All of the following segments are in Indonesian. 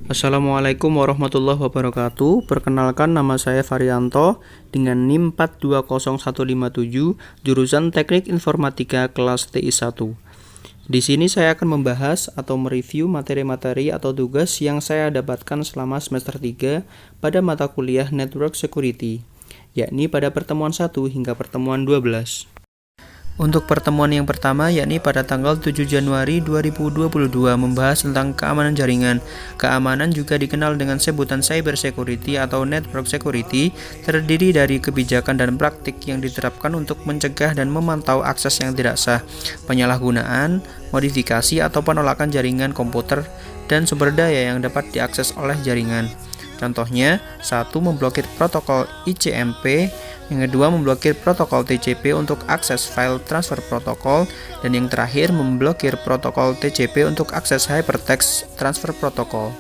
Assalamualaikum warahmatullahi wabarakatuh. Perkenalkan, nama saya Varianto dengan NIM 420157, jurusan Teknik Informatika kelas TI1. Di sini saya akan membahas atau mereview materi-materi atau tugas yang saya dapatkan selama semester 3 pada mata kuliah Network Security, yakni pada pertemuan 1 hingga pertemuan 12. Untuk pertemuan yang pertama, yakni pada tanggal 7 Januari 2022, membahas tentang keamanan jaringan. Keamanan juga dikenal dengan sebutan cyber security atau network security, terdiri dari kebijakan dan praktik yang diterapkan untuk mencegah dan memantau akses yang tidak sah, penyalahgunaan, modifikasi atau penolakan jaringan komputer, dan sumber daya yang dapat diakses oleh jaringan. Contohnya, 1. Memblokir protokol ICMP, yang kedua memblokir protokol TCP untuk akses file transfer protokol, dan yang terakhir memblokir protokol TCP untuk akses hypertext transfer protokol.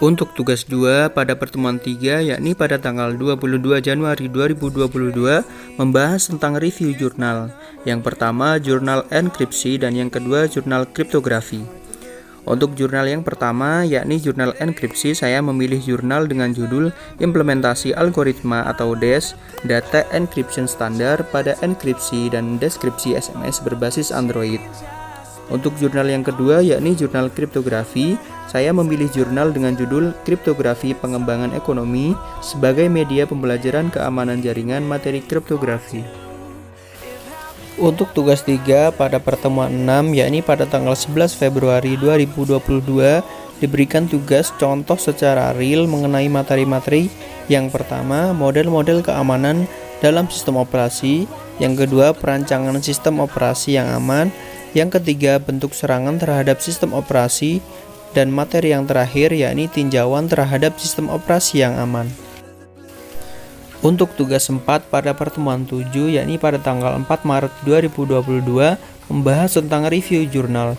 Untuk tugas 2 pada pertemuan 3, yakni pada tanggal 22 Januari 2022, membahas tentang review jurnal. Yang pertama jurnal enkripsi dan yang kedua jurnal kriptografi. Untuk jurnal yang pertama, yakni jurnal enkripsi, saya memilih jurnal dengan judul Implementasi Algoritma atau DES, Data Encryption Standar pada enkripsi dan deskripsi SMS berbasis Android. Untuk jurnal yang kedua, yakni jurnal kriptografi, saya memilih jurnal dengan judul Kriptografi Pengembangan Ekonomi sebagai media pembelajaran keamanan jaringan materi kriptografi. Untuk tugas 3 pada pertemuan 6, yakni pada tanggal 11 Februari 2022, diberikan tugas contoh secara real mengenai materi-materi. Yang pertama, model-model keamanan dalam sistem operasi. Yang kedua, perancangan sistem operasi yang aman. Yang ketiga, bentuk serangan terhadap sistem operasi. Dan materi yang terakhir, yakni tinjauan terhadap sistem operasi yang aman. Untuk tugas 4 pada pertemuan 7, yakni pada tanggal 4 Maret 2022, membahas tentang review jurnal.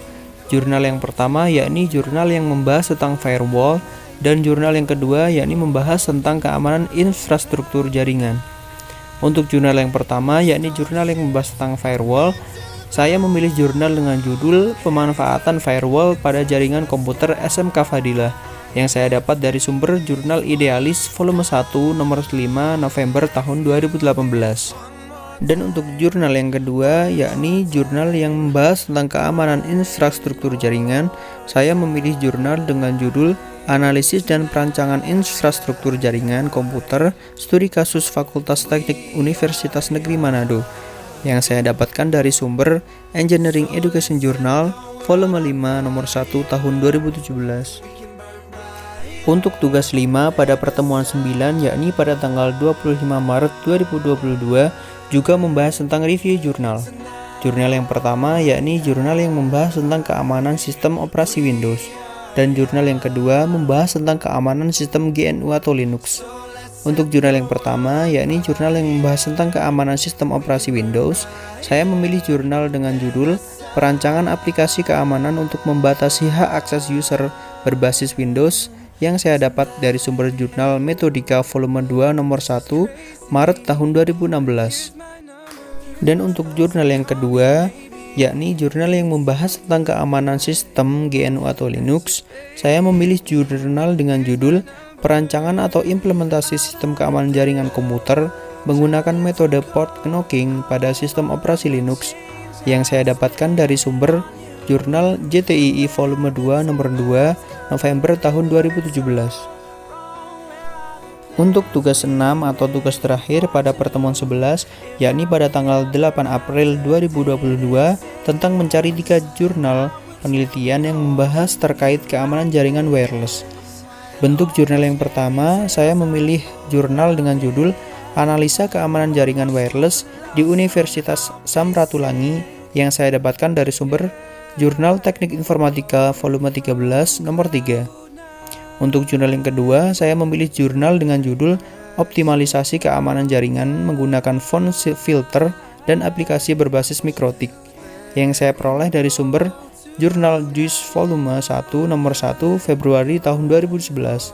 Jurnal yang pertama yakni jurnal yang membahas tentang firewall, dan jurnal yang kedua yakni membahas tentang keamanan infrastruktur jaringan. Untuk jurnal yang pertama yakni jurnal yang membahas tentang firewall, saya memilih jurnal dengan judul Pemanfaatan Firewall pada Jaringan Komputer SMK Fadilah, yang saya dapat dari sumber Jurnal Idealis volume 1 nomor 5 November tahun 2018. Dan untuk jurnal yang kedua, yakni jurnal yang membahas tentang keamanan infrastruktur jaringan, saya memilih jurnal dengan judul Analisis dan Perancangan Infrastruktur Jaringan Komputer Studi Kasus Fakultas Teknik Universitas Negeri Manado, yang saya dapatkan dari sumber Engineering Education Journal volume 5 nomor 1 tahun 2017. Untuk tugas 5 pada pertemuan 9, yakni pada tanggal 25 Maret 2022, juga membahas tentang review jurnal. Jurnal yang pertama yakni jurnal yang membahas tentang keamanan sistem operasi Windows, dan jurnal yang kedua membahas tentang keamanan sistem GNU atau Linux. Untuk jurnal yang pertama yakni jurnal yang membahas tentang keamanan sistem operasi Windows, saya memilih jurnal dengan judul Perancangan Aplikasi Keamanan untuk Membatasi Hak Akses User Berbasis Windows, yang saya dapat dari sumber jurnal Metodika volume 2 nomor 1 Maret tahun 2016. Dan untuk jurnal yang kedua, yakni jurnal yang membahas tentang keamanan sistem GNU atau Linux, saya memilih jurnal dengan judul Perancangan atau Implementasi Sistem Keamanan Jaringan Komputer menggunakan metode port knocking pada sistem operasi Linux, yang saya dapatkan dari sumber Jurnal JTII volume 2 nomor 2 November tahun 2017. Untuk tugas 6 atau tugas terakhir pada pertemuan 11, yakni pada tanggal 8 April 2022, tentang mencari 3 jurnal penelitian yang membahas terkait keamanan jaringan wireless. Bentuk jurnal yang pertama, saya memilih jurnal dengan judul Analisa Keamanan Jaringan Wireless di Universitas Samratulangi, yang saya dapatkan dari sumber Jurnal Teknik Informatika volume 13 nomor 3. Untuk jurnal yang kedua, saya memilih jurnal dengan judul Optimalisasi Keamanan Jaringan menggunakan Phone Filter dan Aplikasi Berbasis Mikrotik, yang saya peroleh dari sumber Jurnal JUICE volume 1 nomor 1 Februari tahun 2011.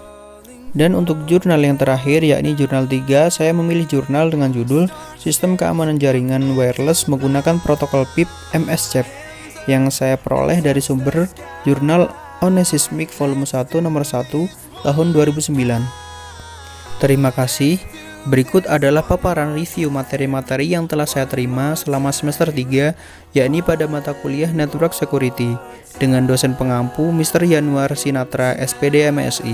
Dan untuk jurnal yang terakhir yakni jurnal 3, saya memilih jurnal dengan judul Sistem Keamanan Jaringan Wireless menggunakan Protokol PIP MS-CHAP, yang saya peroleh dari sumber Jurnal Onesismic Volume 1 nomor 1 tahun 2009. Terima kasih. Berikut adalah paparan review materi-materi yang telah saya terima selama semester 3, yakni pada mata kuliah Network Security, dengan dosen pengampu Mr. Yanuar Sinatra, SPD MSI.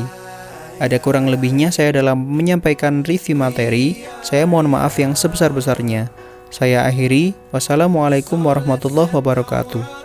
Ada kurang lebihnya saya dalam menyampaikan review materi, saya mohon maaf yang sebesar-besarnya. Saya akhiri, wassalamualaikum warahmatullahi wabarakatuh.